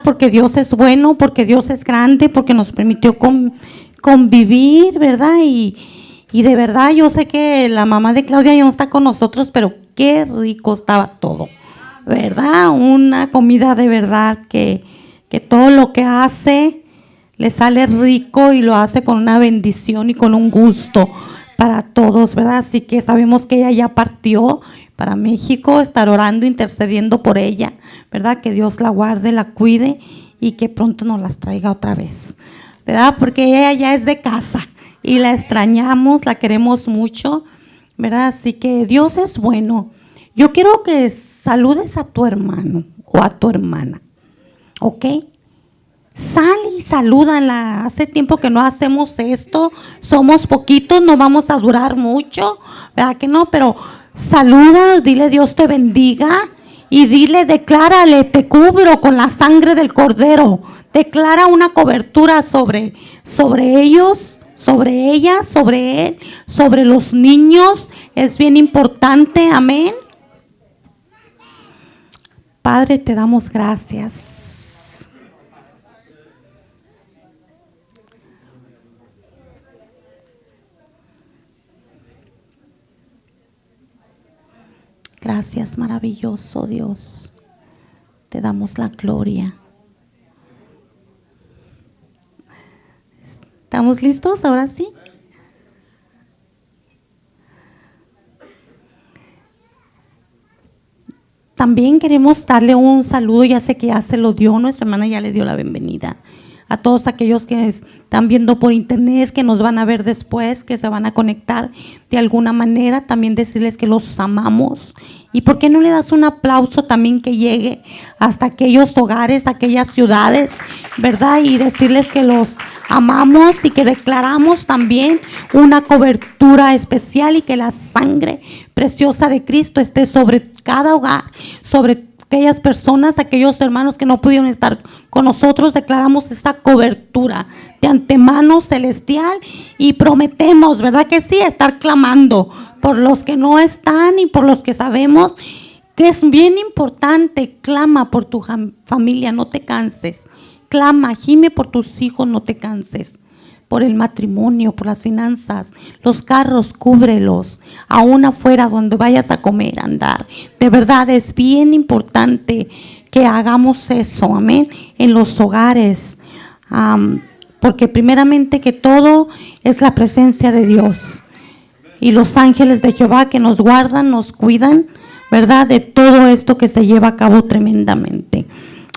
Porque Dios es bueno, porque Dios es grande, porque nos permitió convivir, ¿verdad? Y de verdad yo sé que la mamá de Claudia ya no está con nosotros, pero qué rico estaba todo, ¿verdad? Una comida de verdad que todo lo que hace le sale rico y lo hace con una bendición y con un gusto para todos, ¿verdad? Así que sabemos que ella ya partió para México, estar orando, intercediendo por ella, ¿verdad? Que Dios la guarde, la cuide y que pronto nos las traiga otra vez, ¿verdad? Porque ella ya es de casa y la extrañamos, la queremos mucho, ¿verdad? Así que Dios es bueno. Yo quiero que saludes a tu hermano o a tu hermana, ¿ok? Sal y salúdala. Hace tiempo que no hacemos esto, somos poquitos, no vamos a durar mucho, ¿verdad que no? Pero salúdala, dile Dios te bendiga y dile, declárale, te cubro con la sangre del Cordero. Declara una cobertura sobre ellos, sobre ella, sobre él, sobre los niños. Es bien importante, amén. Padre, te damos gracias. Gracias, maravilloso Dios. Te damos la gloria. ¿Estamos listos? Ahora sí. También queremos darle un saludo, ya sé que ya se lo dio, nuestra hermana ya le dio la bienvenida. A todos aquellos que están viendo por internet, que nos van a ver después, que se van a conectar de alguna manera, también decirles que los amamos. ¿Y por qué no le das un aplauso también que llegue hasta aquellos hogares, aquellas ciudades, ¿verdad? Y decirles que los amamos y que declaramos también una cobertura especial y que la sangre preciosa de Cristo esté sobre cada hogar, sobre aquellas personas, aquellos hermanos que no pudieron estar con nosotros. Declaramos esta cobertura de antemano celestial y prometemos, ¿verdad que sí? Estar clamando por los que no están y por los que sabemos que es bien importante. Clama por tu familia, no te canses. Clama, gime por tus hijos, no te canses. Por el matrimonio, por las finanzas, los carros, cúbrelos, aún afuera donde vayas a comer, andar. De verdad es bien importante que hagamos eso, amén, en los hogares, porque primeramente que todo es la presencia de Dios y los ángeles de Jehová que nos guardan, nos cuidan, ¿verdad? De todo esto que se lleva a cabo tremendamente,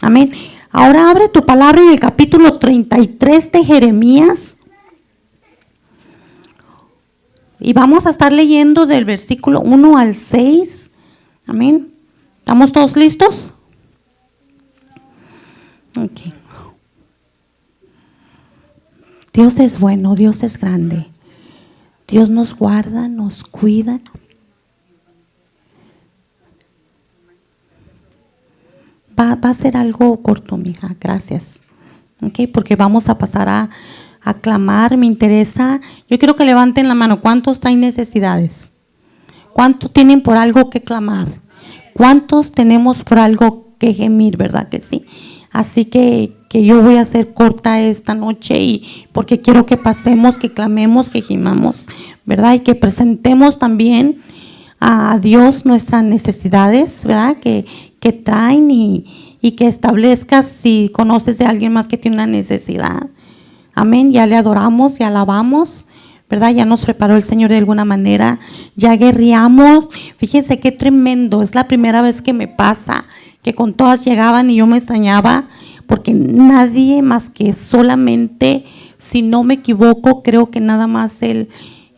amén. Ahora abre tu palabra en el capítulo 33 de Jeremías. Y vamos a estar leyendo del versículo 1 al 6. Amén. ¿Estamos todos listos? Ok. Dios es bueno, Dios es grande. Dios nos guarda, nos cuida. Va a ser algo corto, mija. Gracias. Ok, porque vamos a pasar a clamar. Me interesa, yo quiero que levanten la mano. ¿Cuántos traen necesidades? ¿Cuántos tienen por algo que clamar? ¿Cuántos tenemos por algo que gemir? ¿Verdad que sí? Así que yo voy a ser corta esta noche y porque quiero que pasemos, que clamemos, que gimamos, ¿verdad? Y que presentemos también a Dios nuestras necesidades, ¿verdad? Que traen y que establezcas si conoces de alguien más que tiene una necesidad. Amén, ya le adoramos y alabamos, ¿verdad? Ya nos preparó el Señor de alguna manera, ya guerreamos. Fíjense qué tremendo, es la primera vez que me pasa, que con todas llegaban y yo me extrañaba, porque nadie más que solamente, si no me equivoco, creo que nada más el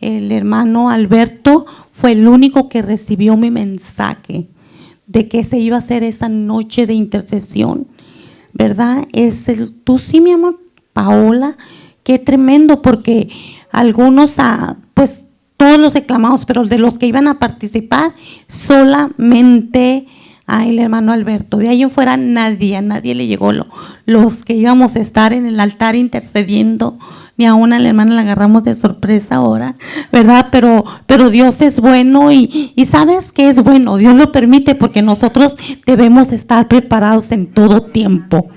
hermano Alberto fue el único que recibió mi mensaje de que se iba a hacer esa noche de intercesión, ¿verdad? Tú sí, mi amor, Paola, qué tremendo, porque algunos, pues todos los reclamamos, pero de los que iban a participar, solamente a el hermano Alberto. De ahí en fuera a nadie le llegó los que íbamos a estar en el altar intercediendo, ni aún a la hermana la agarramos de sorpresa ahora, ¿verdad? Pero Dios es bueno y ¿sabes qué es bueno? Dios lo permite porque nosotros debemos estar preparados en todo tiempo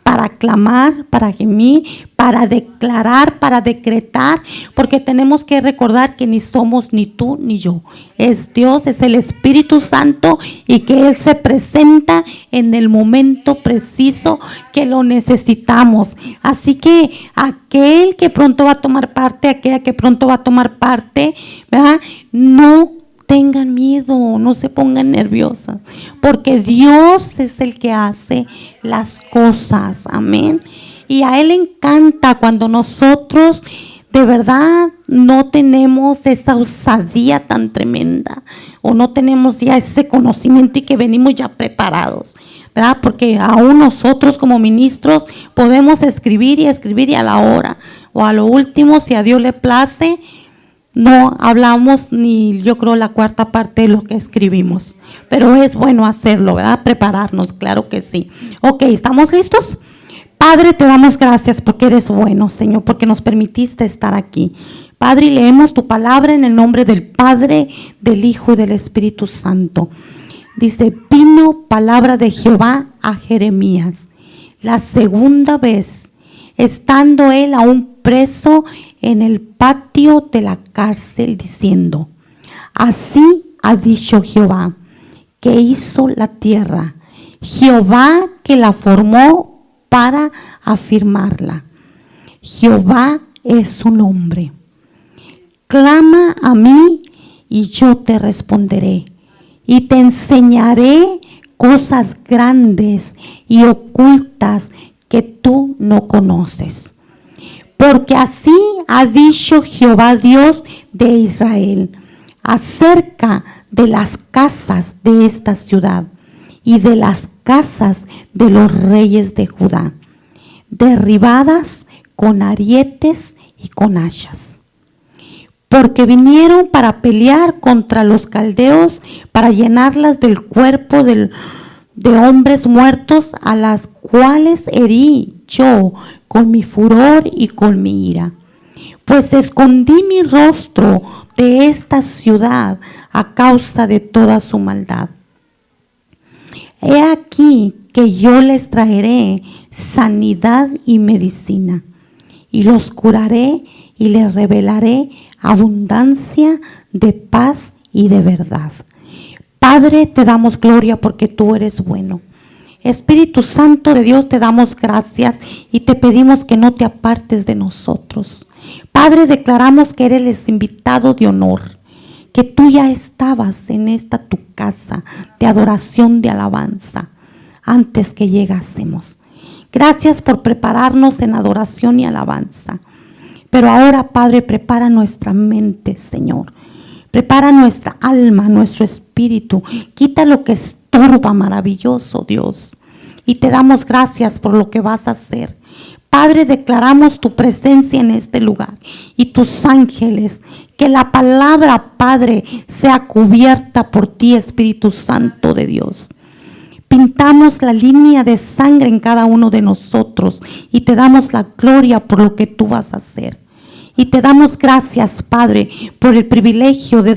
para clamar, para gemir, para declarar, para decretar, porque tenemos que recordar que ni somos ni tú ni yo. Es Dios, es el Espíritu Santo, y que Él se presenta en el momento preciso que lo necesitamos. Así que aquel que pronto va a tomar parte, aquella que pronto va a tomar parte, ¿verdad? No tengan miedo, no se pongan nerviosas, porque Dios es el que hace las cosas, amén. Y a Él le encanta cuando nosotros de verdad no tenemos esa osadía tan tremenda, o no tenemos ya ese conocimiento y que venimos ya preparados, ¿verdad? Porque aún nosotros como ministros podemos escribir y a la hora o a lo último, si a Dios le place, no hablamos ni yo creo la cuarta parte de lo que escribimos, pero es bueno hacerlo, ¿verdad? Prepararnos, claro que sí. Ok, ¿estamos listos? Padre, te damos gracias porque eres bueno, Señor, porque nos permitiste estar aquí. Padre, leemos tu palabra en el nombre del Padre, del Hijo y del Espíritu Santo. Dice, vino palabra de Jehová a Jeremías la segunda vez, estando él aún preso en el patio de la cárcel, diciendo, así ha dicho Jehová, que hizo la tierra, Jehová que la formó para afirmarla. Jehová es su nombre. Clama a mí y yo te responderé, y te enseñaré cosas grandes y ocultas que tú no conoces. Porque así ha dicho Jehová Dios de Israel acerca de las casas de esta ciudad y de las casas de los reyes de Judá, derribadas con arietes y con hachas. Porque vinieron para pelear contra los caldeos, para llenarlas del cuerpo de hombres muertos, a las cuales herí yo con mi furor y con mi ira. Pues escondí mi rostro de esta ciudad a causa de toda su maldad. He aquí que yo les traeré sanidad y medicina, y los curaré y les revelaré abundancia de paz y de verdad. Padre, te damos gloria porque tú eres bueno. Espíritu Santo de Dios, te damos gracias y te pedimos que no te apartes de nosotros. Padre, declaramos que eres el invitado de honor, que tú ya estabas en esta tu casa de adoración, de alabanza, antes que llegásemos. Gracias por prepararnos en adoración y alabanza. Pero ahora, Padre, prepara nuestra mente, Señor. Prepara nuestra alma, nuestro espíritu. Quita lo que estorba, maravilloso Dios. Y te damos gracias por lo que vas a hacer. Padre, declaramos tu presencia en este lugar y tus ángeles. Que la palabra, Padre, sea cubierta por ti, Espíritu Santo de Dios. Pintamos la línea de sangre en cada uno de nosotros y te damos la gloria por lo que tú vas a hacer. Y te damos gracias, Padre, por el privilegio de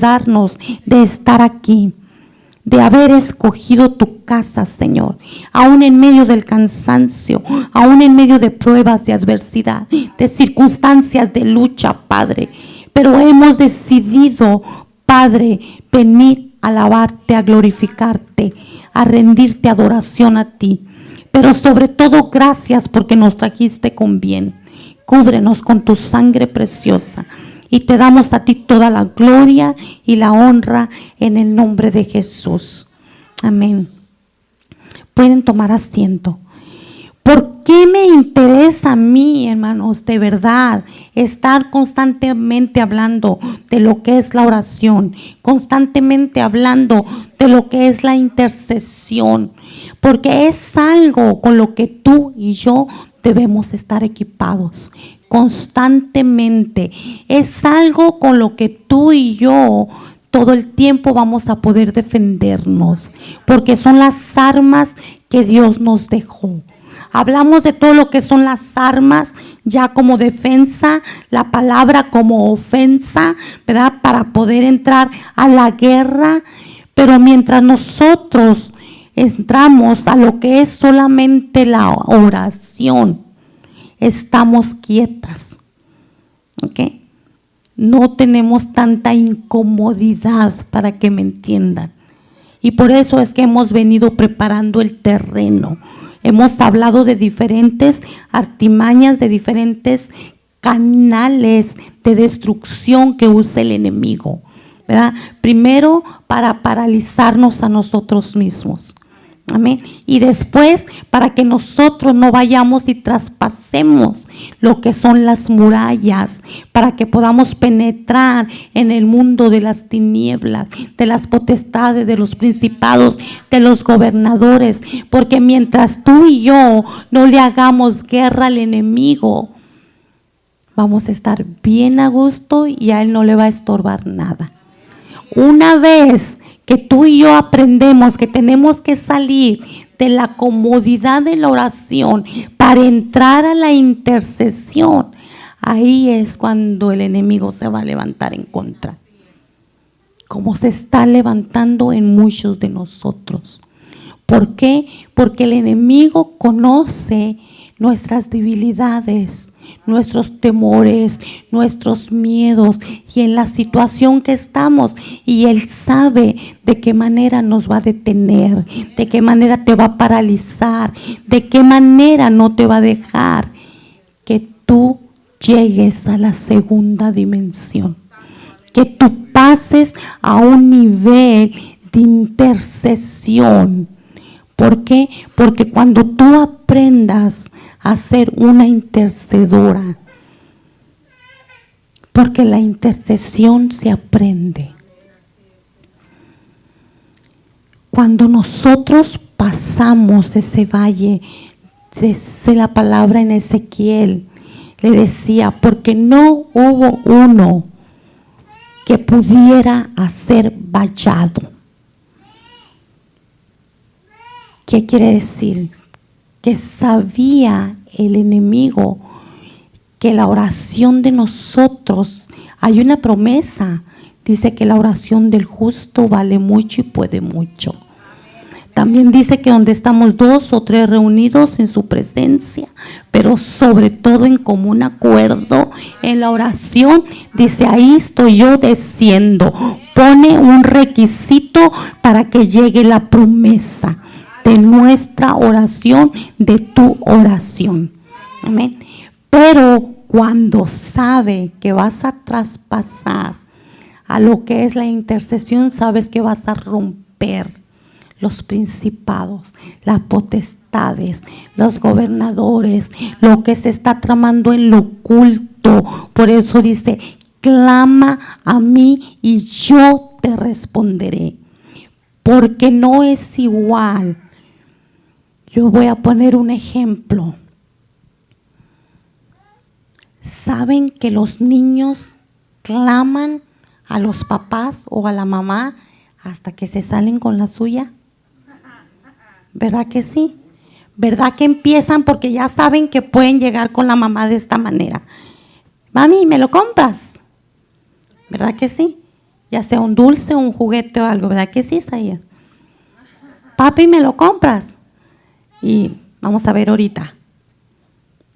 de estar aquí, de haber escogido tu casa, Señor, aún en medio del cansancio, aún en medio de pruebas, de adversidad, de circunstancias de lucha, Padre. Pero hemos decidido, Padre, venir a alabarte, a glorificarte, a rendirte adoración a ti. Pero sobre todo, gracias porque nos trajiste con bien. Cúbrenos con tu sangre preciosa y te damos a ti toda la gloria y la honra en el nombre de Jesús. Amén. Pueden tomar asiento. ¿Por qué me interesa a mí, hermanos, de verdad, estar constantemente hablando de lo que es la oración, constantemente hablando de lo que es la intercesión? Porque es algo con lo que tú y yo debemos estar equipados constantemente. Es algo con lo que tú y yo todo el tiempo vamos a poder defendernos, porque son las armas que Dios nos dejó. Hablamos de todo lo que son las armas ya como defensa, la palabra como ofensa, ¿verdad? Para poder entrar a la guerra. Pero mientras nosotros entramos a lo que es solamente la oración, estamos quietas, ¿ok? No tenemos tanta incomodidad, para que me entiendan. Y por eso es que hemos venido preparando el terreno. Hemos hablado de diferentes artimañas, de diferentes canales de destrucción que usa el enemigo, ¿verdad? Primero, para paralizarnos a nosotros mismos. Amén. Y después, para que nosotros no vayamos y traspasemos lo que son las murallas, para que podamos penetrar en el mundo de las tinieblas, de las potestades, de los principados, de los gobernadores. Porque mientras tú y yo no le hagamos guerra al enemigo, vamos a estar bien a gusto y a él no le va a estorbar nada. Una vez que tú y yo aprendemos que tenemos que salir de la comodidad de la oración para entrar a la intercesión, ahí es cuando el enemigo se va a levantar en contra, como se está levantando en muchos de nosotros. ¿Por qué? Porque el enemigo conoce nuestras debilidades, nuestros temores, nuestros miedos y en la situación que estamos, y él sabe de qué manera nos va a detener, de qué manera te va a paralizar, de qué manera no te va a dejar que tú llegues a la segunda dimensión, que tú pases a un nivel de intercesión. ¿Por qué? Porque cuando tú aprendas a ser una intercedora, porque la intercesión se aprende. Cuando nosotros pasamos ese valle, dice la palabra en Ezequiel, le decía, porque no hubo uno que pudiera hacer vallado. ¿Qué quiere decir? Que sabía el enemigo que la oración de nosotros, hay una promesa, dice que la oración del justo vale mucho y puede mucho. También dice que donde estamos 2 o 3 reunidos en su presencia, pero sobre todo en común acuerdo en la oración, dice, ahí estoy yo diciendo, pone un requisito para que llegue la promesa de nuestra oración, de tu oración. Amén. Pero cuando sabe que vas a traspasar a lo que es la intercesión, sabes que vas a romper los principados, las potestades, los gobernadores, lo que se está tramando en lo oculto. Por eso dice, clama a mí y yo te responderé. Porque no es igual. Yo voy a poner un ejemplo. ¿Saben que los niños claman a los papás o a la mamá hasta que se salen con la suya? ¿Verdad que sí? ¿Verdad que empiezan porque ya saben que pueden llegar con la mamá de esta manera? Mami, ¿me lo compras? ¿Verdad que sí? Ya sea un dulce, un juguete o algo, ¿verdad que sí, Isaías? Papi, ¿me lo compras? Y vamos a ver ahorita.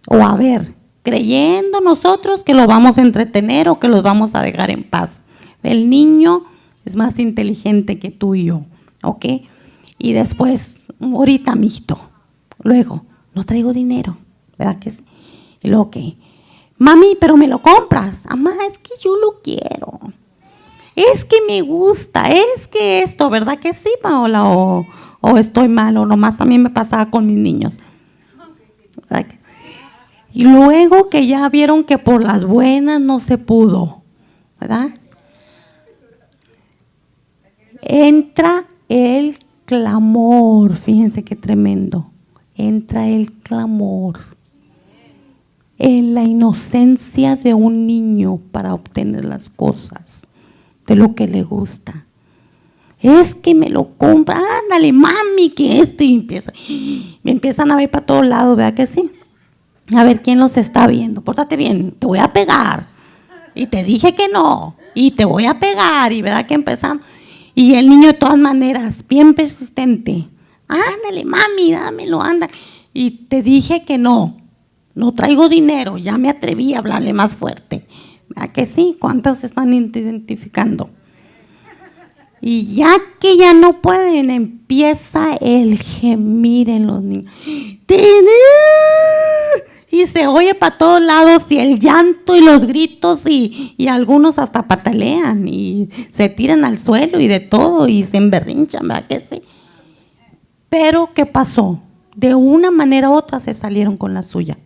O a ver, creyendo nosotros que lo vamos a entretener o que los vamos a dejar en paz. El niño es más inteligente que tú y yo, ¿ok? Y después, ahorita, mijito. Luego, no traigo dinero, ¿verdad que sí? Y luego, ¿qué? Mami, pero me lo compras. Mamá, es que yo lo quiero. Es que me gusta, es que esto, ¿verdad que sí, Paola? O estoy mal, o nomás también me pasaba con mis niños. Y luego que ya vieron que por las buenas no se pudo, ¿verdad? Entra el clamor, fíjense qué tremendo. Entra el clamor en la inocencia de un niño para obtener las cosas de lo que le gusta. Es que me lo compra, ándale mami, que esto, y me empiezan a ver para todos lados, ¿verdad que sí? A ver quién los está viendo, pórtate bien, te voy a pegar, y te dije que no, y te voy a pegar, y ¿verdad que empezamos? Y el niño de todas maneras, bien persistente, ándale, mami, dámelo, anda. Y te dije que no traigo dinero, ya me atreví a hablarle más fuerte. ¿A que sí? ¿Cuántos se están identificando? Y ya que ya no pueden, empieza el gemir en los niños. Y se oye para todos lados y el llanto y los gritos y algunos hasta patalean y se tiran al suelo y de todo y se emberrinchan, ¿verdad que sí? Pero ¿qué pasó? De una manera u otra se salieron con la suya.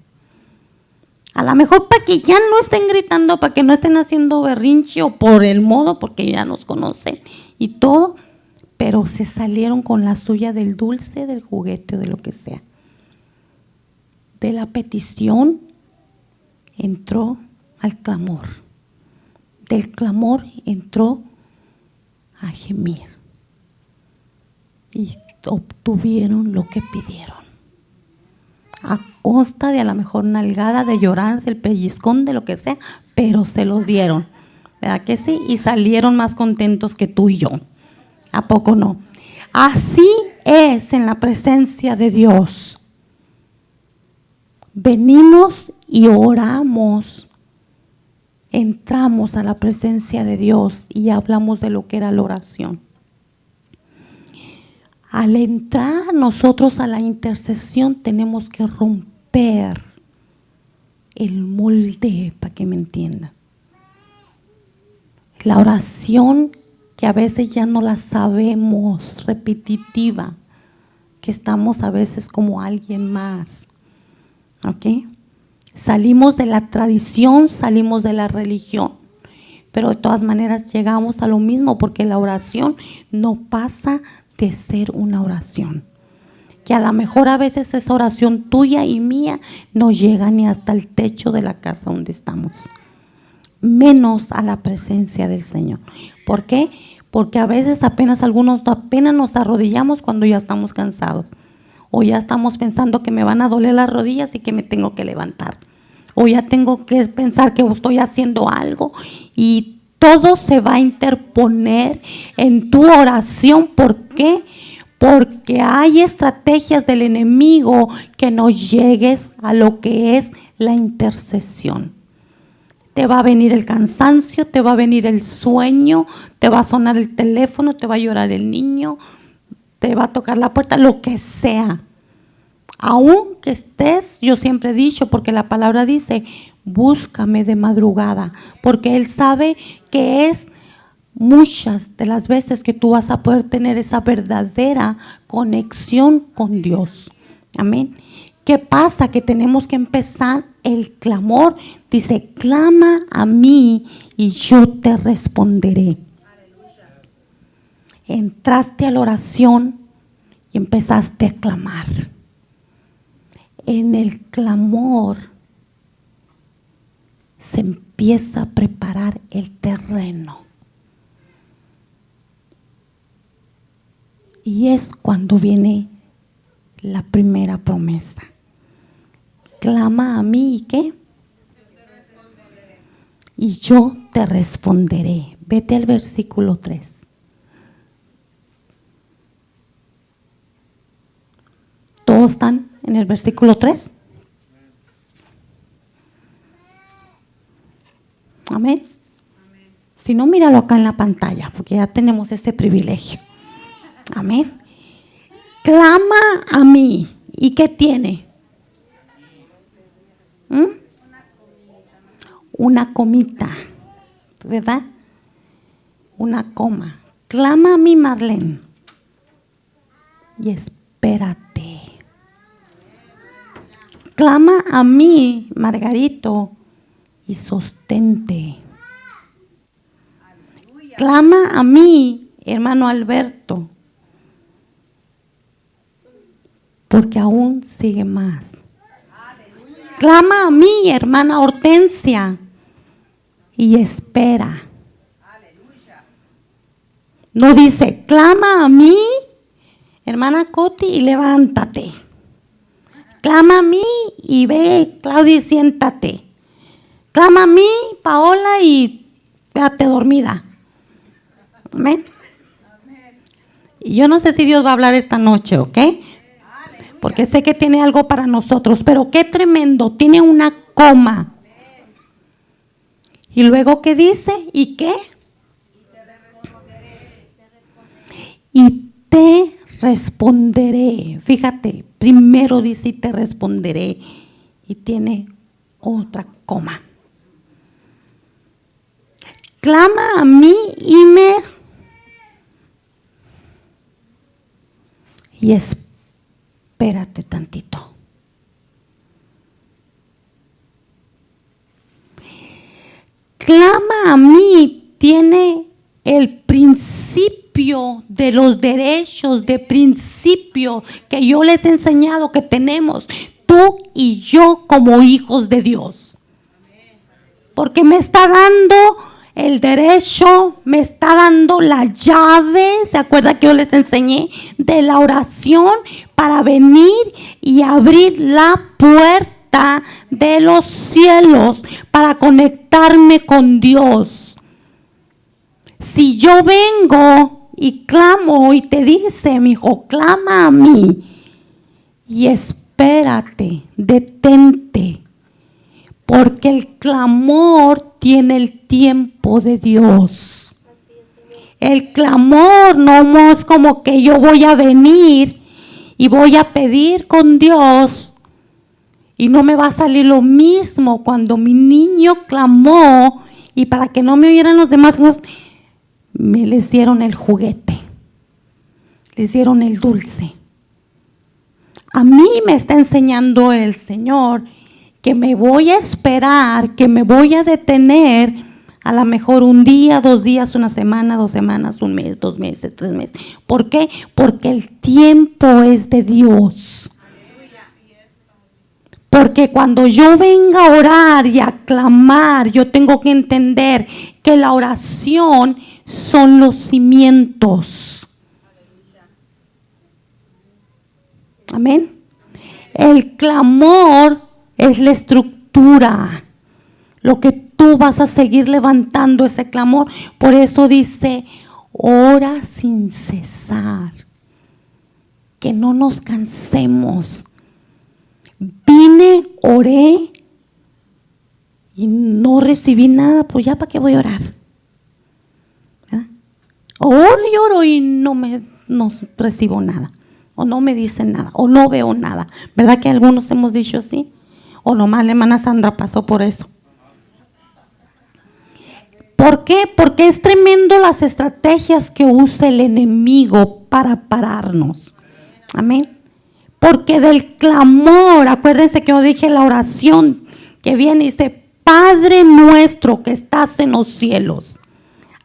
A lo mejor para que ya no estén gritando, para que no estén haciendo berrinche o por el modo, porque ya nos conocen y todo, pero se salieron con la suya del dulce, del juguete o de lo que sea. De la petición entró al clamor. Del clamor entró a gemir. Y obtuvieron lo que pidieron. A costa de a lo mejor nalgada, de llorar, del pellizcón, de lo que sea, pero se los dieron. ¿Verdad que sí? Y salieron más contentos que tú y yo. ¿A poco no? Así es en la presencia de Dios. Venimos y oramos, entramos a la presencia de Dios y hablamos de lo que era la oración. Al entrar nosotros a la intercesión tenemos que romper el molde, para que me entiendan. La oración que a veces ya no la sabemos, repetitiva, que estamos a veces como alguien más. ¿Ok? Salimos de la tradición, salimos de la religión, pero de todas maneras llegamos a lo mismo porque la oración no pasa de ser una oración. Que a lo mejor a veces esa oración tuya y mía no llega ni hasta el techo de la casa donde estamos, menos a la presencia del Señor. ¿Por qué? Porque a veces apenas nos arrodillamos cuando ya estamos cansados. O ya estamos pensando que me van a doler las rodillas y que me tengo que levantar. O ya tengo que pensar que estoy haciendo algo y todo se va a interponer en tu oración. ¿Por qué? Porque hay estrategias del enemigo que no llegues a lo que es la intercesión. Te va a venir el cansancio, te va a venir el sueño, te va a sonar el teléfono, te va a llorar el niño, te va a tocar la puerta, lo que sea. Aunque estés, yo siempre he dicho, porque la palabra dice, búscame de madrugada, porque Él sabe que es muchas de las veces que tú vas a poder tener esa verdadera conexión con Dios. Amén. ¿Qué pasa? Que tenemos que empezar el clamor. Dice, clama a mí y yo te responderé. Entraste a la oración y empezaste a clamar. En el clamor se empieza a preparar el terreno. Y es cuando viene la primera promesa. Clama a mí y ¿qué? Y yo te responderé. Vete al versículo 3. ¿Todos están en el versículo 3? Amén. Si no, míralo acá en la pantalla, porque ya tenemos ese privilegio. Amén. Clama a mí. ¿Y qué tiene? Una comita, ¿verdad? Una coma. Clama a mí, Marlene. Y espérate. Clama a mí, Margarito, y sostente. Clama a mí, hermano Alberto, porque aún sigue más. Clama a mí, hermana Hortensia, y espera. No dice, clama a mí, hermana Coti, y levántate. Clama a mí y ve, Claudia, y siéntate. Clama a mí, Paola, y quédate dormida. Amén. Y yo no sé si Dios va a hablar esta noche, ¿ok? Porque sé que tiene algo para nosotros, pero qué tremendo, tiene una coma. Y luego, ¿qué dice? ¿Y qué? Y te responderé. Fíjate, primero dice y te responderé. Y tiene otra coma. Clama a mí y espérate tantito. Clama a mí, tiene el principio de los derechos, de principio que yo les he enseñado que tenemos tú y yo como hijos de Dios. Porque me está dando el derecho, me está dando la llave, ¿se acuerda que yo les enseñé de la oración para venir y abrir la puerta de los cielos para conectarme con Dios? Si yo vengo y clamo y te dice, mi hijo, clama a mí y espérate, detente, porque el clamor tiene el tiempo de Dios. El clamor no es como que yo voy a venir y voy a pedir con Dios y no me va a salir lo mismo cuando mi niño clamó y para que no me oyeran los demás, me les dieron el juguete, les dieron el dulce. A mí me está enseñando el Señor que me voy a esperar, que me voy a detener, a lo mejor un día, 2 días, una semana, 2 semanas, un mes, 2 meses, 3 meses. ¿Por qué? Porque el tiempo es de Dios. Porque cuando yo venga a orar y a clamar, yo tengo que entender que la oración son los cimientos. Amén. El clamor es la estructura, lo que tú vas a seguir levantando ese clamor. Por eso dice, ora sin cesar, que no nos cansemos. Vine, oré y no recibí nada, pues ya para qué voy a orar. ¿Verdad? Oro y oro y no recibo nada, o no me dicen nada, o no veo nada. ¿Verdad que algunos hemos dicho así? O nomás la hermana Sandra pasó por eso. ¿Por qué? Porque es tremendo las estrategias que usa el enemigo para pararnos. Amén. Porque del clamor, acuérdense que yo dije la oración que viene y dice, Padre nuestro que estás en los cielos,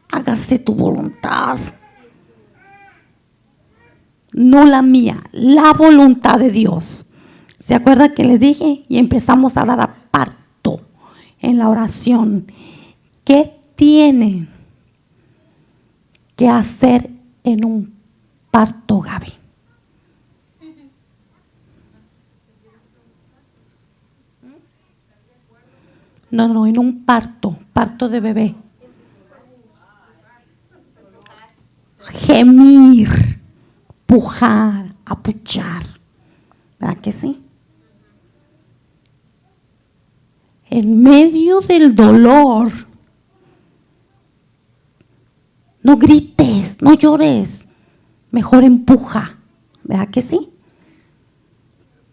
hágase tu voluntad. No la mía, la voluntad de Dios. ¿Se acuerda que le dije? Y empezamos a dar a parto en la oración. ¿Qué tienen que hacer en un parto, Gaby? No, en un parto de bebé. Gemir, pujar, apuchar. ¿Verdad que sí? En medio del dolor, no grites, no llores, mejor empuja. ¿Verdad que sí?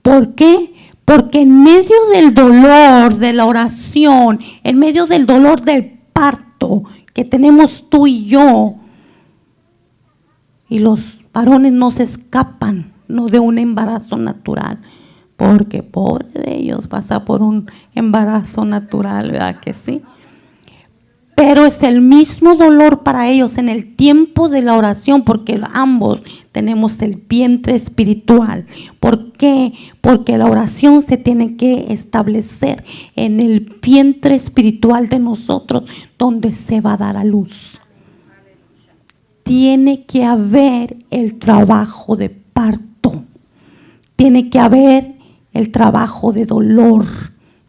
¿Por qué? Porque en medio del dolor de la oración, en medio del dolor del parto que tenemos tú y yo, y los varones no se escapan, no de un embarazo natural, porque pobre de ellos pasa por un embarazo natural, ¿verdad que sí? Pero es el mismo dolor para ellos en el tiempo de la oración, porque ambos tenemos el vientre espiritual. ¿Por qué? Porque la oración se tiene que establecer en el vientre espiritual de nosotros, donde se va a dar a luz. Tiene que haber el trabajo de parto, tiene que haber el trabajo de dolor,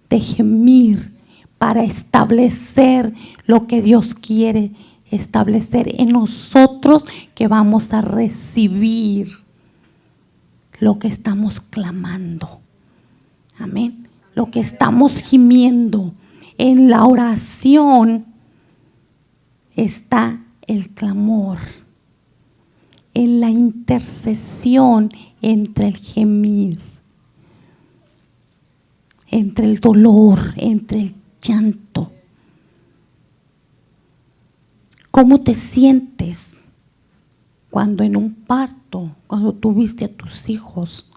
de gemir, para establecer lo que Dios quiere establecer en nosotros que vamos a recibir lo que estamos clamando. Amén. Lo que estamos gimiendo. En la oración está el clamor. En la intercesión entre el gemir, entre el dolor, entre el llanto. ¿Cómo te sientes cuando en un parto, cuando tuviste a tus hijos?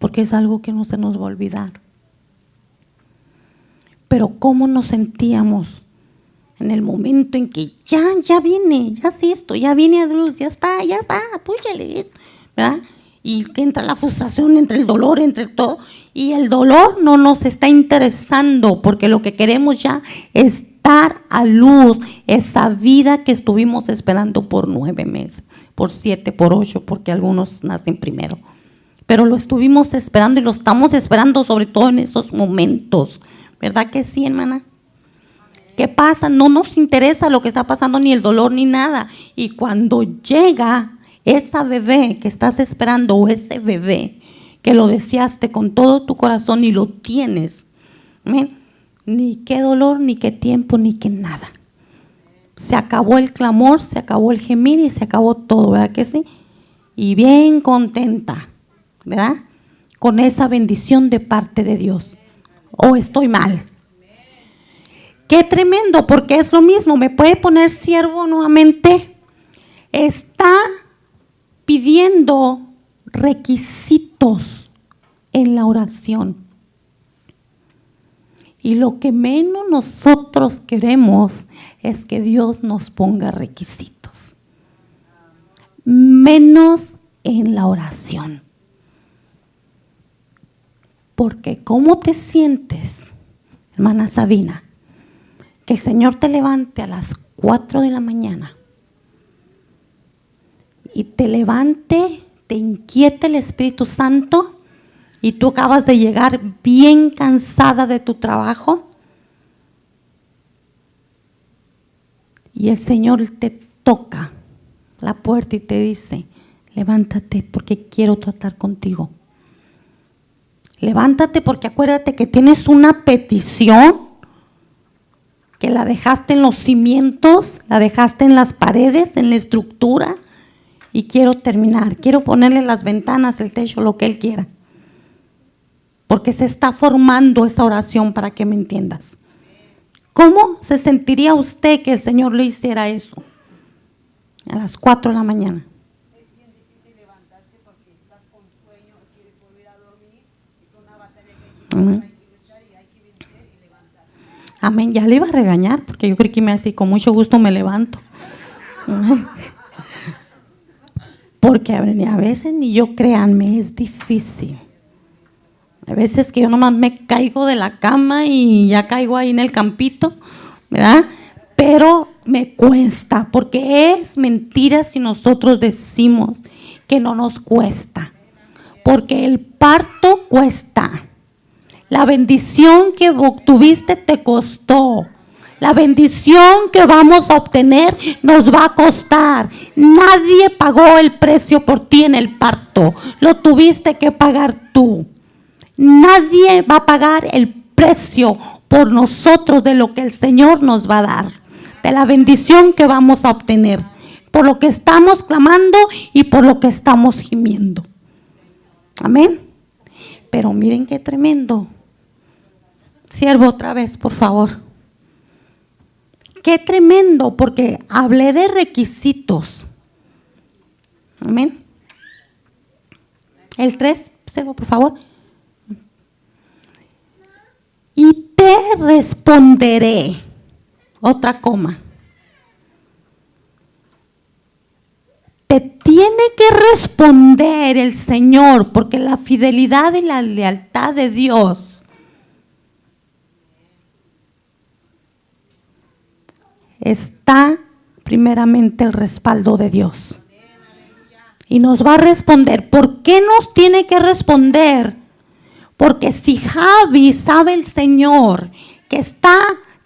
Porque es algo que no se nos va a olvidar. Pero ¿cómo nos sentíamos en el momento en que ya viene, ya es esto, ya viene a luz, ya está, púchale, ¿verdad? Y que entra la frustración, entre el dolor, entre todo. Y el dolor no nos está interesando, porque lo que queremos ya es dar a luz esa vida que estuvimos esperando por 9 meses, por 7, por 8, porque algunos nacen primero. Pero lo estuvimos esperando y lo estamos esperando sobre todo en esos momentos. ¿Verdad que sí, hermana? ¿Qué pasa? No nos interesa lo que está pasando, ni el dolor, ni nada. Y cuando llega esa bebé que estás esperando, o ese bebé que lo deseaste con todo tu corazón y lo tienes, ¿ven? Ni qué dolor, ni qué tiempo, ni qué nada. Se acabó el clamor, se acabó el gemir y se acabó todo, ¿verdad que sí? Y bien contenta, ¿verdad? Con esa bendición de parte de Dios. ¿O estoy mal? Qué tremendo, porque es lo mismo. ¿Me puede poner siervo nuevamente? Está pidiendo requisitos en la oración. Y lo que menos nosotros queremos es que Dios nos ponga requisitos. Menos en la oración. Porque ¿cómo te sientes, hermana Sabina? Que el Señor te levante a las 4 de la mañana y te levante, te inquiete el Espíritu Santo y tú acabas de llegar bien cansada de tu trabajo y el Señor te toca la puerta y te dice: levántate porque quiero tratar contigo. Levántate porque acuérdate que tienes una petición que la dejaste en los cimientos, la dejaste en las paredes, en la estructura, y quiero terminar, quiero ponerle las ventanas, el techo, lo que Él quiera. Porque se está formando esa oración, para que me entiendas. ¿Cómo se sentiría usted que el Señor le hiciera eso a las 4 de la mañana? Amén, ya le iba a regañar porque yo creí que me así, con mucho gusto me levanto. Porque a veces ni yo, créanme, es difícil. A veces que yo nomás me caigo de la cama y ya caigo ahí en el campito, ¿verdad? Pero me cuesta, porque es mentira si nosotros decimos que no nos cuesta. Porque el parto cuesta. La bendición que obtuviste te costó. La bendición que vamos a obtener nos va a costar. Nadie pagó el precio por ti en el parto. Lo tuviste que pagar tú. Nadie va a pagar el precio por nosotros de lo que el Señor nos va a dar. De la bendición que vamos a obtener. Por lo que estamos clamando y por lo que estamos gimiendo. Amén. Pero miren qué tremendo. Siervo, otra vez, por favor. Qué tremendo, porque hablé de requisitos. Amén. El 3, siervo, por favor. Y te responderé. Otra coma. Te tiene que responder el Señor, porque la fidelidad y la lealtad de Dios está primeramente el respaldo de Dios. Y nos va a responder. ¿Por qué nos tiene que responder? Porque si Javi sabe el Señor que está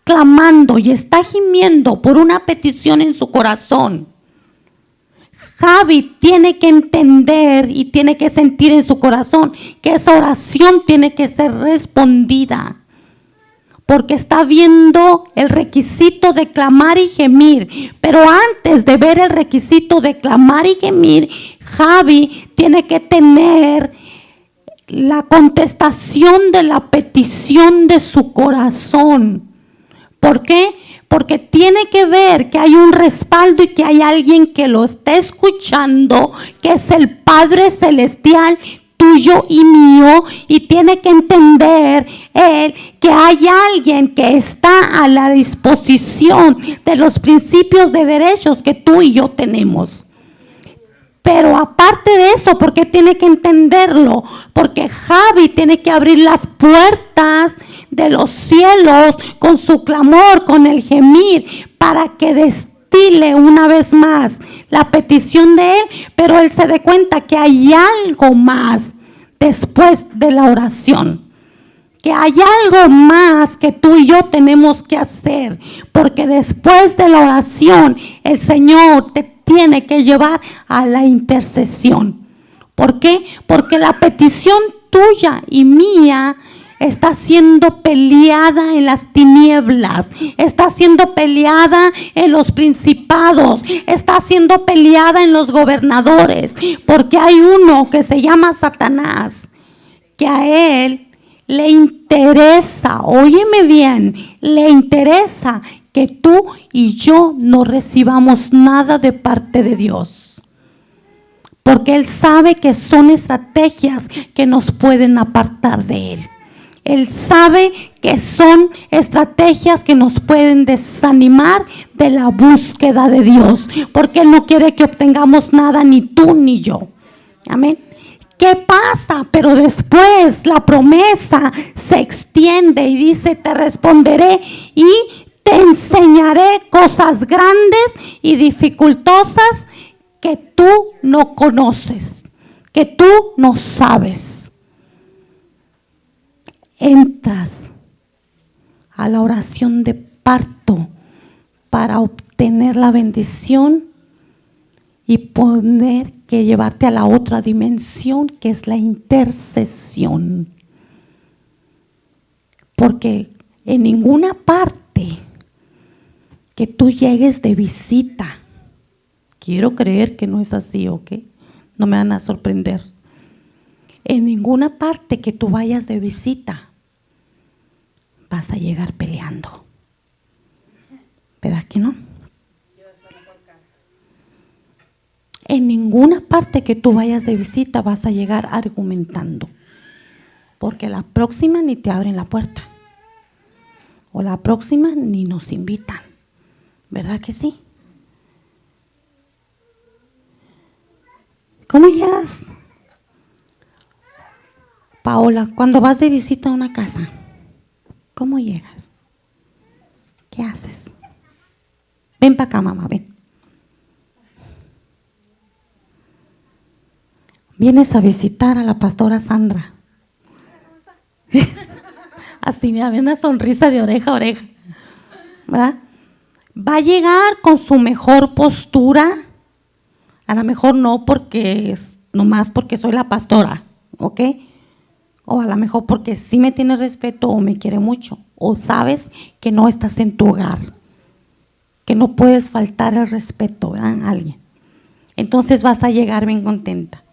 clamando y está gimiendo por una petición en su corazón, Javi tiene que entender y tiene que sentir en su corazón que esa oración tiene que ser respondida. Porque está viendo el requisito de clamar y gemir. Pero antes de ver el requisito de clamar y gemir, Javi tiene que tener la contestación de la petición de su corazón. ¿Por qué? Porque tiene que ver que hay un respaldo y que hay alguien que lo está escuchando, que es el Padre Celestial, tuyo y mío, y tiene que entender él que hay alguien que está a la disposición de los principios de derechos que tú y yo tenemos. Pero aparte de eso, ¿por qué tiene que entenderlo? Porque Javi tiene que abrir las puertas de los cielos con su clamor, con el gemir, para que destile una vez más la petición de él, pero él se dé cuenta que hay algo más después de la oración. Que hay algo más que tú y yo tenemos que hacer, porque después de la oración el Señor te tiene que llevar a la intercesión. ¿Por qué? Porque la petición tuya y mía está siendo peleada en las tinieblas, está siendo peleada en los principados, está siendo peleada en los gobernadores, porque hay uno que se llama Satanás, que a él le interesa, óyeme bien, le interesa que tú y yo no recibamos nada de parte de Dios. Porque Él sabe que son estrategias que nos pueden apartar de Él. Él sabe que son estrategias que nos pueden desanimar de la búsqueda de Dios. Porque Él no quiere que obtengamos nada, ni tú ni yo. Amén. ¿Qué pasa? Pero después la promesa se extiende y dice: te responderé y te enseñaré cosas grandes y dificultosas que tú no conoces, que tú no sabes. Entras a la oración de parto para obtener la bendición y poder que llevarte a la otra dimensión, que es la intercesión. Porque en ninguna parte que tú llegues de visita, quiero creer que no es así, ¿ok? No me van a sorprender. En ninguna parte que tú vayas de visita vas a llegar peleando. ¿Verdad que no? En ninguna parte que tú vayas de visita vas a llegar argumentando. Porque la próxima ni te abren la puerta. O la próxima ni nos invitan. ¿Verdad que sí? ¿Cómo llegas, Paola, cuando vas de visita a una casa? ¿Cómo llegas? ¿Qué haces? Ven para acá, mamá, ven. Vienes a visitar a la pastora Sandra. Así, mira, una sonrisa de oreja a oreja. ¿Verdad? Va a llegar con su mejor postura. A lo mejor no porque nomás porque soy la pastora, ¿ok? O a lo mejor porque sí me tiene respeto o me quiere mucho. O sabes que no estás en tu hogar, que no puedes faltar el respeto, ¿verdad? A alguien. Entonces vas a llegar bien contenta.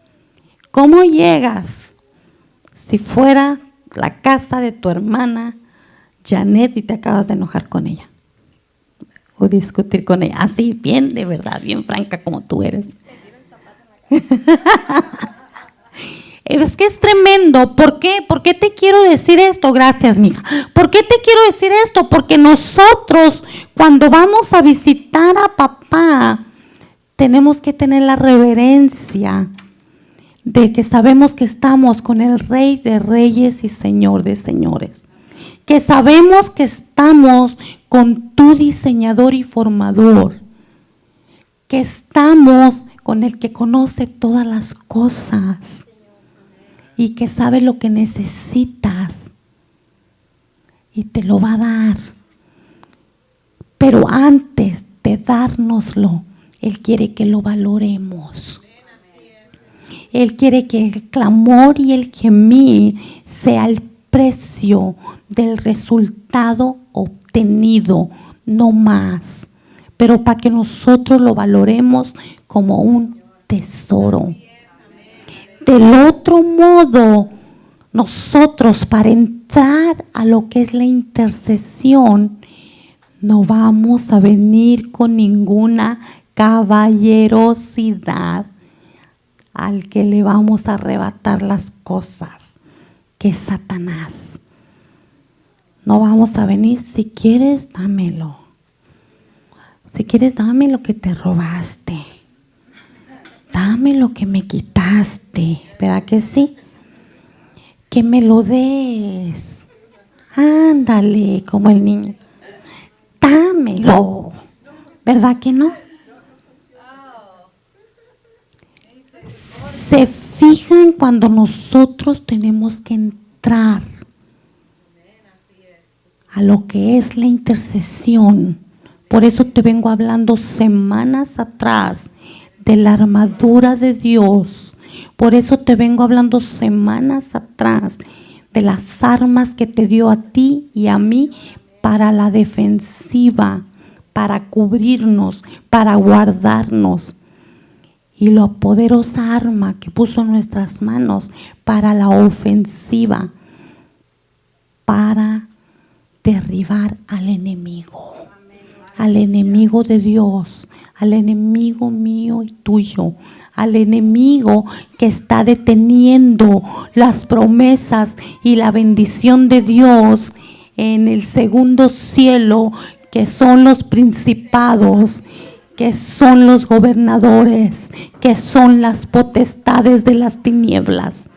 ¿Cómo llegas? Si fuera la casa de tu hermana Janet y te acabas de enojar con ella o discutir con ella, así bien de verdad, bien franca como tú eres. Es que es tremendo. ¿Por qué? ¿Por qué te quiero decir esto? Gracias, mija. ¿Por qué te quiero decir esto? Porque nosotros cuando vamos a visitar a papá tenemos que tener la reverencia de que sabemos que estamos con el Rey de Reyes y Señor de Señores. Que sabemos que estamos con tu diseñador y formador. Que estamos con el que conoce todas las cosas y que sabe lo que necesitas y te lo va a dar. Pero antes de dárnoslo, Él quiere que lo valoremos. Él quiere que el clamor y el gemir sea el precio del resultado obtenido, no más. Pero para que nosotros lo valoremos como un tesoro. Del otro modo, nosotros para entrar a lo que es la intercesión, no vamos a venir con ninguna caballerosidad al que le vamos a arrebatar las cosas, que es Satanás. No vamos a venir, si quieres, dámelo. Si quieres, dame lo que te robaste. Dame lo que me quitaste, ¿verdad que sí? Que me lo des. Ándale, como el niño. Dámelo, ¿verdad que no? Se fijan cuando nosotros tenemos que entrar a lo que es la intercesión. Por eso te vengo hablando semanas atrás de la armadura de Dios. Por eso te vengo hablando semanas atrás de las armas que te dio a ti y a mí para la defensiva, para cubrirnos, para guardarnos. Y la poderosa arma que puso en nuestras manos para la ofensiva, para derribar al enemigo. Al enemigo de Dios, al enemigo mío y tuyo, al enemigo que está deteniendo las promesas y la bendición de Dios en el segundo cielo, que son los principados, que son los gobernadores, que son las potestades de las tinieblas.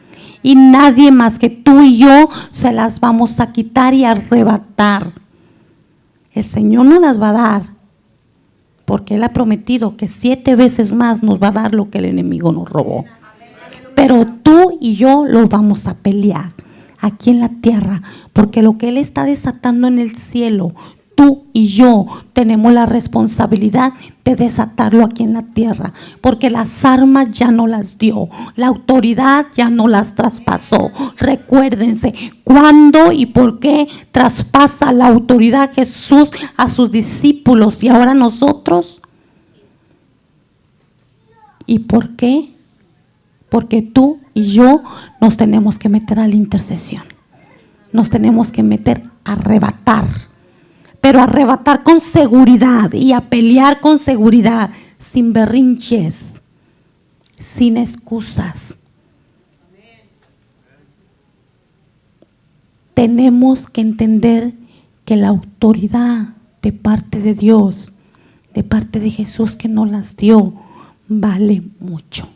Y nadie más que tú y yo se las vamos a quitar y arrebatar. El Señor nos las va a dar, porque Él ha prometido que 7 veces más nos va a dar lo que el enemigo nos robó. Pero tú y yo lo vamos a pelear aquí en la tierra, porque lo que Él está desatando en el cielo, tú y yo tenemos la responsabilidad de desatarlo aquí en la tierra, porque las armas ya no las dio, la autoridad ya no las traspasó. Recuérdense, ¿cuándo y por qué traspasa la autoridad Jesús a sus discípulos y ahora nosotros? ¿Y por qué? Porque tú y yo nos tenemos que meter a la intercesión, nos tenemos que meter a arrebatar. Pero arrebatar con seguridad y a pelear con seguridad, sin berrinches, sin excusas. Tenemos que entender que la autoridad de parte de Dios, de parte de Jesús que nos las dio, vale mucho.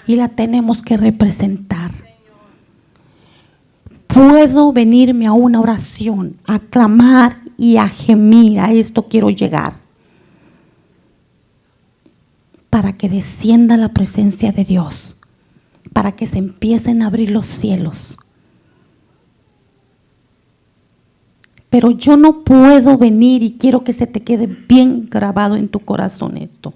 Y la tenemos que representar. Puedo venirme a una oración, a clamar y a gemir, a esto quiero llegar, para que descienda la presencia de Dios, para que se empiecen a abrir los cielos. Pero yo no puedo venir, y quiero que se te quede bien grabado en tu corazón esto,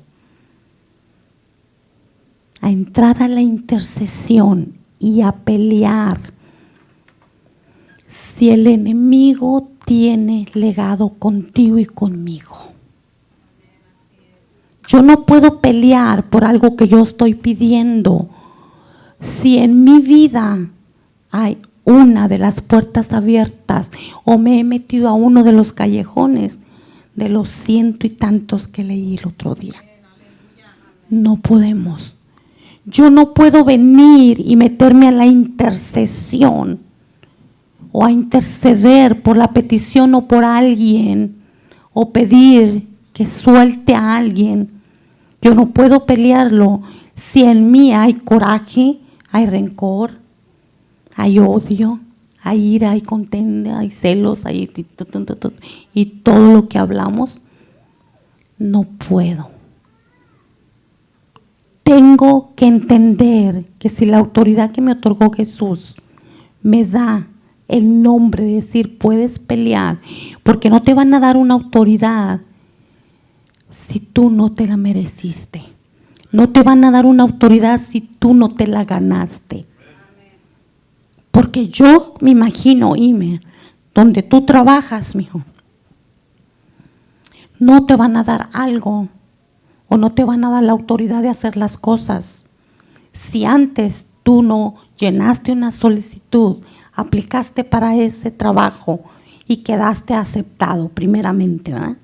a entrar a la intercesión y a pelear si el enemigo tiene legado contigo y conmigo. Yo no puedo pelear por algo que yo estoy pidiendo si en mi vida hay una de las puertas abiertas o me he metido a uno de los callejones de los 100 y tantos que leí el otro día. No podemos. Yo no puedo venir y meterme a la intercesión o a interceder por la petición o por alguien o pedir que suelte a alguien. Yo no puedo pelearlo si en mí hay coraje, hay rencor, hay odio, hay ira, hay contienda, hay celos, hay y todo lo que hablamos. No puedo. Tengo que entender que si la autoridad que me otorgó Jesús me da el nombre, decir, puedes pelear, porque no te van a dar una autoridad si tú no te la mereciste. No te van a dar una autoridad si tú no te la ganaste. Porque yo me imagino, Ime, donde tú trabajas, mijo, no te van a dar algo o no te van a dar la autoridad de hacer las cosas si antes tú no llenaste una solicitud, aplicaste para ese trabajo y quedaste aceptado primeramente, ¿verdad?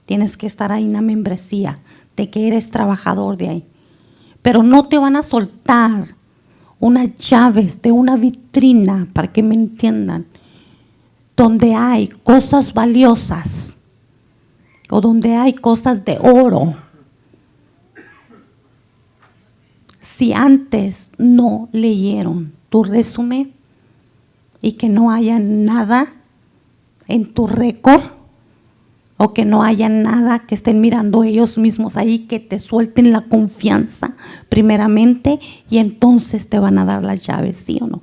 Tienes que estar ahí en la membresía de que eres trabajador de ahí. Pero no te van a soltar unas llaves de una vitrina, para que me entiendan, donde hay cosas valiosas o donde hay cosas de oro, si antes no leyeron tu resumen y que no haya nada en tu récord o que no haya nada que estén mirando ellos mismos ahí, que te suelten la confianza primeramente y entonces te van a dar las llaves, ¿sí o no?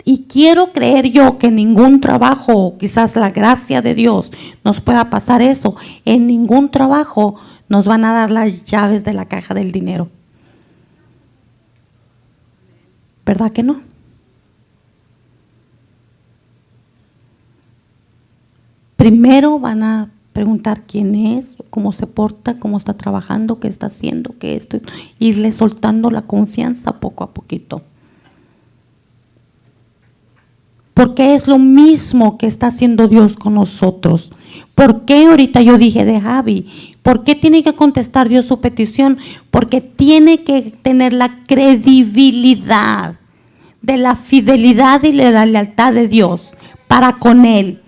Y quiero creer yo que en ningún trabajo, quizás la gracia de Dios nos pueda pasar eso, en ningún trabajo nos van a dar las llaves de la caja del dinero. ¿Verdad que no? Primero van a preguntar quién es, cómo se porta, cómo está trabajando, qué está haciendo, qué esto, irle soltando la confianza poco a poquito. Porque es lo mismo que está haciendo Dios con nosotros. ¿Por qué ahorita yo dije de Javi? ¿Por qué tiene que contestar Dios su petición? Porque tiene que tener la credibilidad de la fidelidad y de la lealtad de Dios para con él.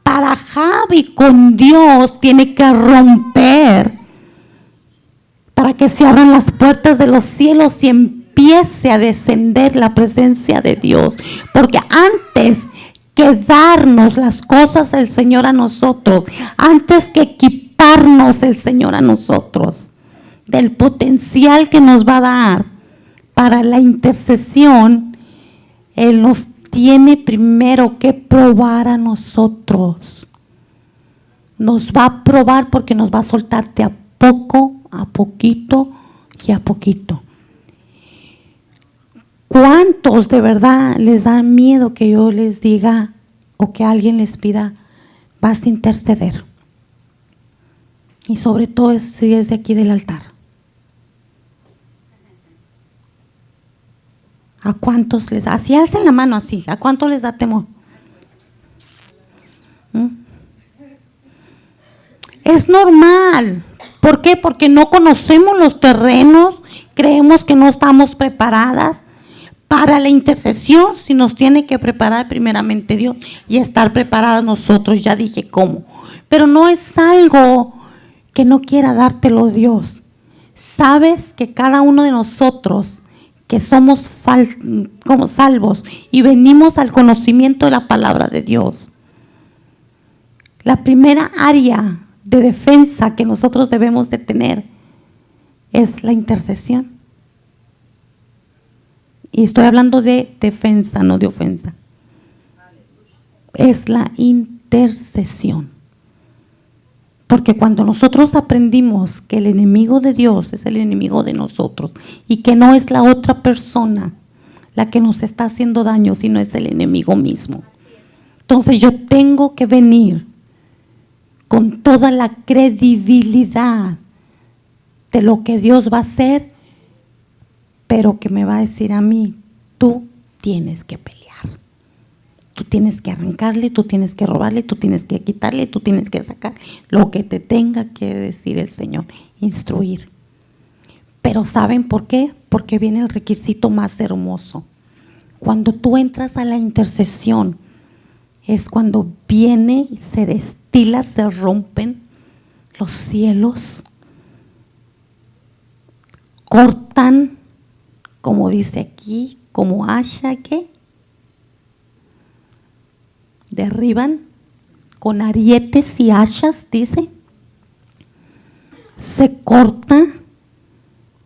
Para Javi con Dios tiene que romper para que se abran las puertas de los cielos y empiece a descender la presencia de Dios. Porque antes que darnos las cosas el Señor a nosotros, antes que equiparnos el Señor a nosotros, del potencial que nos va a dar para la intercesión, Él nos tiene primero que probar a nosotros. Nos va a probar porque nos va a soltar de a poco, a poquito y a poquito. ¿Cuántos de verdad les da miedo que yo les diga o que alguien les pida, vas a interceder? Y sobre todo si es de aquí del altar. ¿A cuántos les da? Así alcen la mano así. ¿A cuántos les da temor? Es normal. ¿Por qué? Porque no conocemos los terrenos, creemos que no estamos preparadas para la intercesión. Si nos tiene que preparar primeramente Dios y estar preparadas nosotros, ya dije cómo. Pero no es algo que no quiera dártelo Dios. Sabes que cada uno de nosotros que somos como salvos y venimos al conocimiento de la palabra de Dios, la primera área de defensa que nosotros debemos de tener es la intercesión. Y estoy hablando de defensa, no de ofensa. Es la intercesión. Porque cuando nosotros aprendimos que el enemigo de Dios es el enemigo de nosotros y que no es la otra persona la que nos está haciendo daño, sino es el enemigo mismo. Entonces yo tengo que venir con toda la credibilidad de lo que Dios va a hacer, pero que me va a decir a mí, tú tienes que pelear. Tú tienes que arrancarle, tú tienes que robarle, tú tienes que quitarle, tú tienes que sacar lo que te tenga que decir el Señor, instruir. Pero ¿saben por qué? Porque viene el requisito más hermoso. Cuando tú entras a la intercesión, es cuando viene y se destila, se rompen los cielos, cortan, como dice aquí, como hacha que derriban con arietes y hachas, dice, se corta,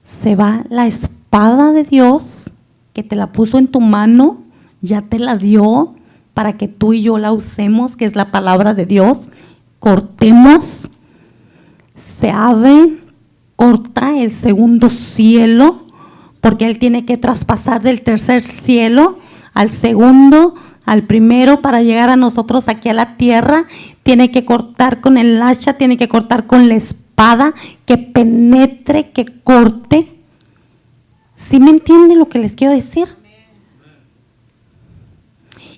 se va la espada de Dios que te la puso en tu mano, ya te la dio para que tú y yo la usemos, que es la palabra de Dios. Cortemos, se abre, corta el segundo cielo, porque Él tiene que traspasar del tercer cielo al segundo, al primero, para llegar a nosotros aquí a la tierra. Tiene que cortar con el hacha, tiene que cortar con la espada, que penetre, que corte. ¿Sí me entienden lo que les quiero decir?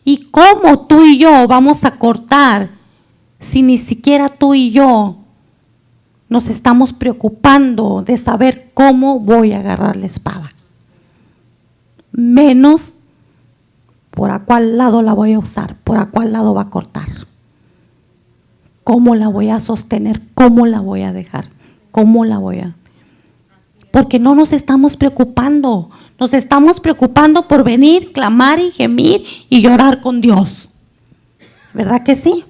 ¿Y cómo tú y yo vamos a cortar si ni siquiera tú y yo nos estamos preocupando de saber cómo voy a agarrar la espada? Menos por a cuál lado la voy a usar, por a cuál lado va a cortar. ¿Cómo la voy a sostener? ¿Cómo la voy a dejar? ¿Cómo la voy a...? Porque no nos estamos preocupando. Nos estamos preocupando por venir, clamar y gemir y llorar con Dios. ¿Verdad que sí?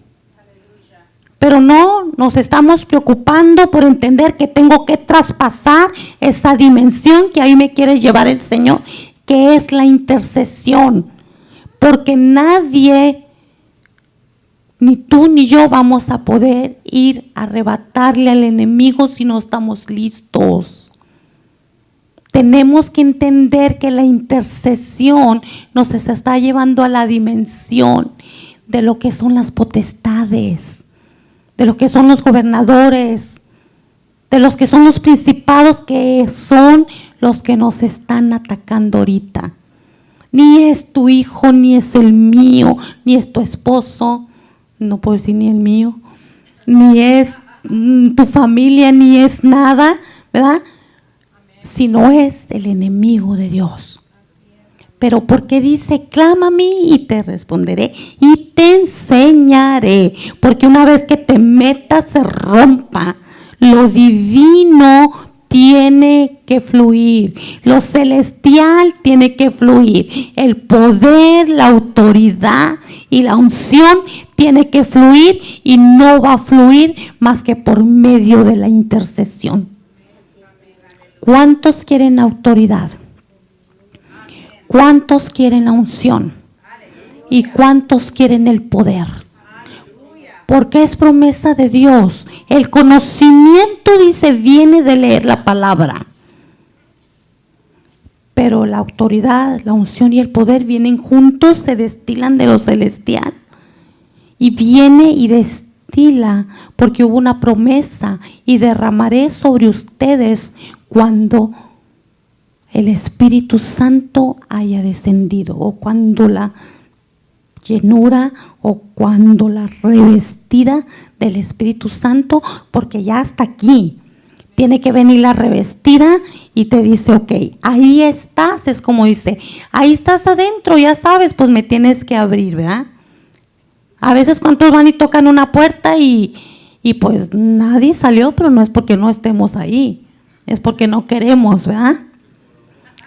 Pero no nos estamos preocupando por entender que tengo que traspasar esa dimensión que ahí me quiere llevar el Señor, que es la intercesión. Porque nadie, ni tú ni yo, vamos a poder ir a arrebatarle al enemigo si no estamos listos. Tenemos que entender que la intercesión nos está llevando a la dimensión de lo que son las potestades, de lo que son los gobernadores, de los que son los principados, que son los que nos están atacando ahorita. Ni es tu hijo, ni es el mío, ni es tu esposo, no puedo decir ni el mío, ni es tu familia, ni es nada, ¿verdad? Sino es el enemigo de Dios. Pero porque dice, clama a mí y te responderé y te enseñaré. Porque una vez que te metas, se rompa. Lo divino tiene que fluir. Lo celestial tiene que fluir. El poder, la autoridad y la unción tiene que fluir, y no va a fluir más que por medio de la intercesión. ¿Cuántos quieren autoridad? ¿Cuántos quieren la unción? ¿Y cuántos quieren el poder? Porque es promesa de Dios. El conocimiento, dice, viene de leer la palabra. Pero la autoridad, la unción y el poder vienen juntos, se destilan de lo celestial. Y viene y destila, porque hubo una promesa: y derramaré sobre ustedes cuando el Espíritu Santo haya descendido, o cuando la llenura, o cuando la revestida del Espíritu Santo, porque ya está aquí. Tiene que venir la revestida y te dice, ok, ahí estás. Es como dice, ahí estás adentro, ya sabes, pues me tienes que abrir, ¿verdad? A veces cuántos van y tocan una puerta y pues nadie salió, pero no es porque no estemos ahí, es porque no queremos, ¿verdad?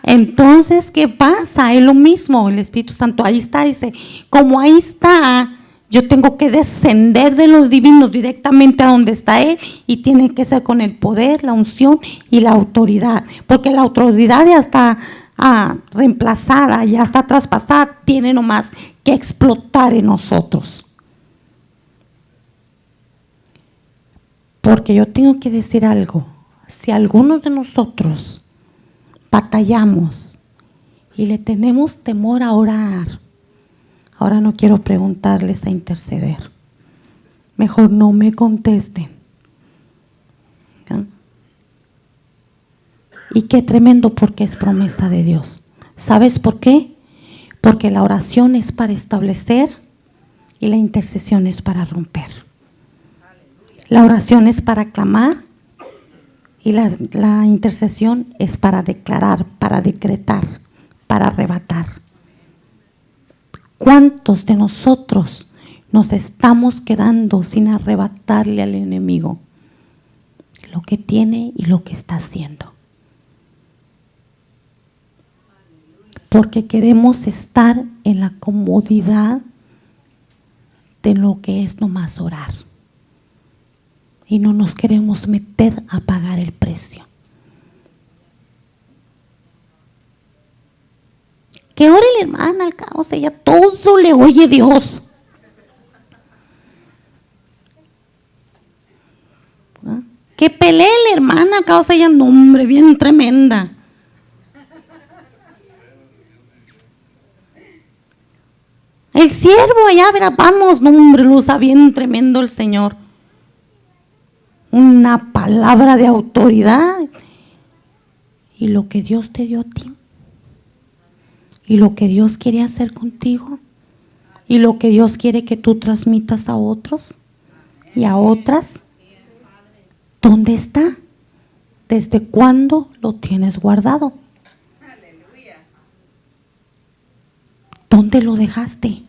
Entonces, ¿qué pasa? Es lo mismo, el Espíritu Santo ahí está, dice, como ahí está, yo tengo que descender de los divinos directamente a donde está Él, y tiene que ser con el poder, la unción y la autoridad, porque la autoridad ya está reemplazada, ya está traspasada, tiene nomás que explotar en nosotros. Porque yo tengo que decir algo: si algunos de nosotros batallamos y le tenemos temor a orar, ahora no quiero preguntarles a interceder, mejor no me contesten. ¿Ya? Y qué tremendo, porque es promesa de Dios. ¿Sabes por qué? Porque la oración es para establecer y la intercesión es para romper. La oración es para clamar y la intercesión es para declarar, para decretar, para arrebatar. ¿Cuántos de nosotros nos estamos quedando sin arrebatarle al enemigo lo que tiene y lo que está haciendo? Porque queremos estar en la comodidad de lo que es nomás orar. Y no nos queremos meter a pagar el precio. Que ore la hermana, al cabo, ella todo le oye Dios. ¿Ah? Que pelee la hermana, al cabo, ella, no, hombre, bien tremenda. El siervo allá, verá, vamos, no, hombre, lo usa bien tremendo el Señor. Una palabra de autoridad. Y lo que Dios te dio a ti. Y lo que Dios quiere hacer contigo. Y lo que Dios quiere que tú transmitas a otros y a otras. ¿Dónde está? ¿Desde cuándo lo tienes guardado? ¿Dónde lo dejaste?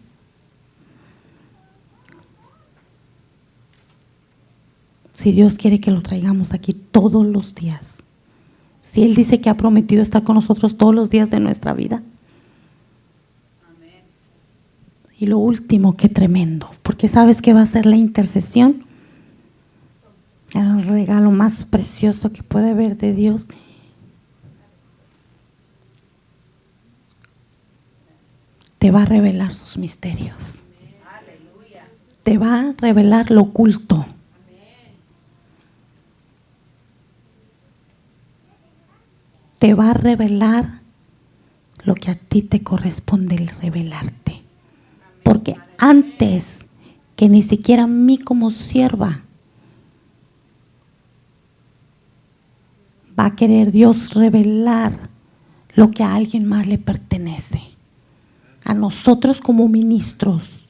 Si Dios quiere que lo traigamos aquí todos los días. Si Él dice que ha prometido estar con nosotros todos los días de nuestra vida. Amén. Y lo último, qué tremendo, porque ¿sabes qué va a ser la intercesión? El regalo más precioso que puede haber de Dios. Te va a revelar sus misterios. Aleluya. Te va a revelar lo oculto. Te va a revelar lo que a ti te corresponde revelarte. Porque antes que ni siquiera a mí como sierva, va a querer Dios revelar lo que a alguien más le pertenece. A nosotros como ministros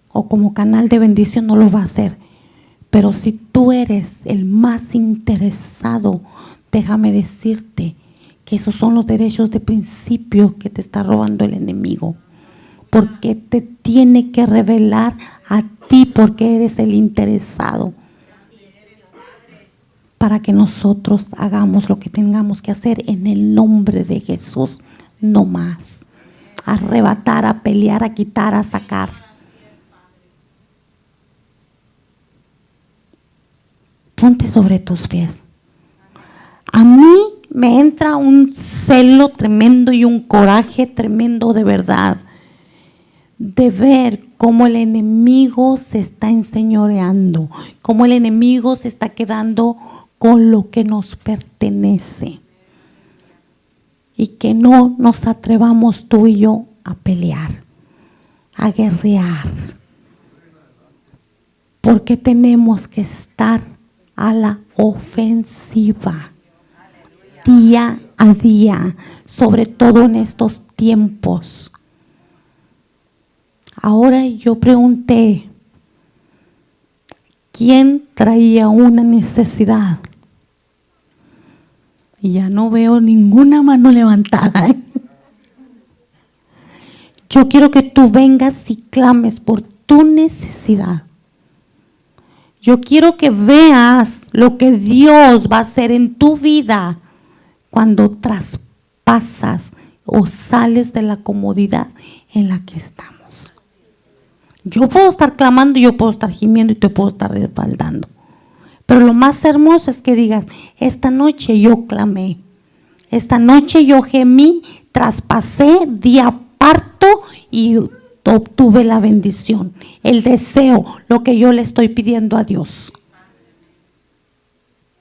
o como canal de bendición no lo va a hacer. Pero si tú eres el más interesado, déjame decirte que esos son los derechos de principio que te está robando el enemigo. Porque te tiene que revelar a ti porque eres el interesado. Para que nosotros hagamos lo que tengamos que hacer en el nombre de Jesús, no más. A arrebatar, a pelear, a quitar, a sacar. Ponte sobre tus pies. A mí me entra un celo tremendo y un coraje tremendo de verdad, de ver cómo el enemigo se está enseñoreando, cómo el enemigo se está quedando con lo que nos pertenece. Y que no nos atrevamos tú y yo a pelear, a guerrear, porque tenemos que estar a la ofensiva día a día, sobre todo en estos tiempos. Ahora yo pregunté, ¿quién traía una necesidad? Y ya no veo ninguna mano levantada. Yo quiero que tú vengas y clames por tu necesidad. Yo quiero que veas lo que Dios va a hacer en tu vida cuando traspasas o sales de la comodidad en la que estamos. Yo puedo estar clamando, yo puedo estar gimiendo y te puedo estar respaldando. Pero lo más hermoso es que digas, esta noche yo clamé, esta noche yo gemí, traspasé, di parto y obtuve la bendición, el deseo, lo que yo le estoy pidiendo a Dios.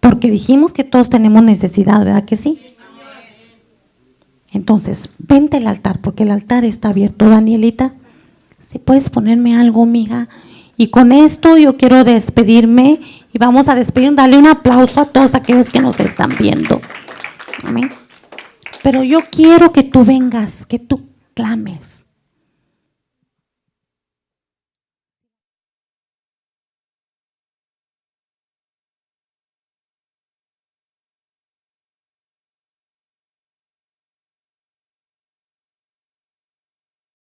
Porque dijimos que todos tenemos necesidad, ¿verdad que sí? Entonces, vente al altar, porque el altar está abierto. Danielita, si puedes ponerme algo, mija. Y con esto yo quiero despedirme y vamos a despedirnos, darle un aplauso a todos aquellos que nos están viendo. Amén. Pero yo quiero que tú vengas, que tú clames.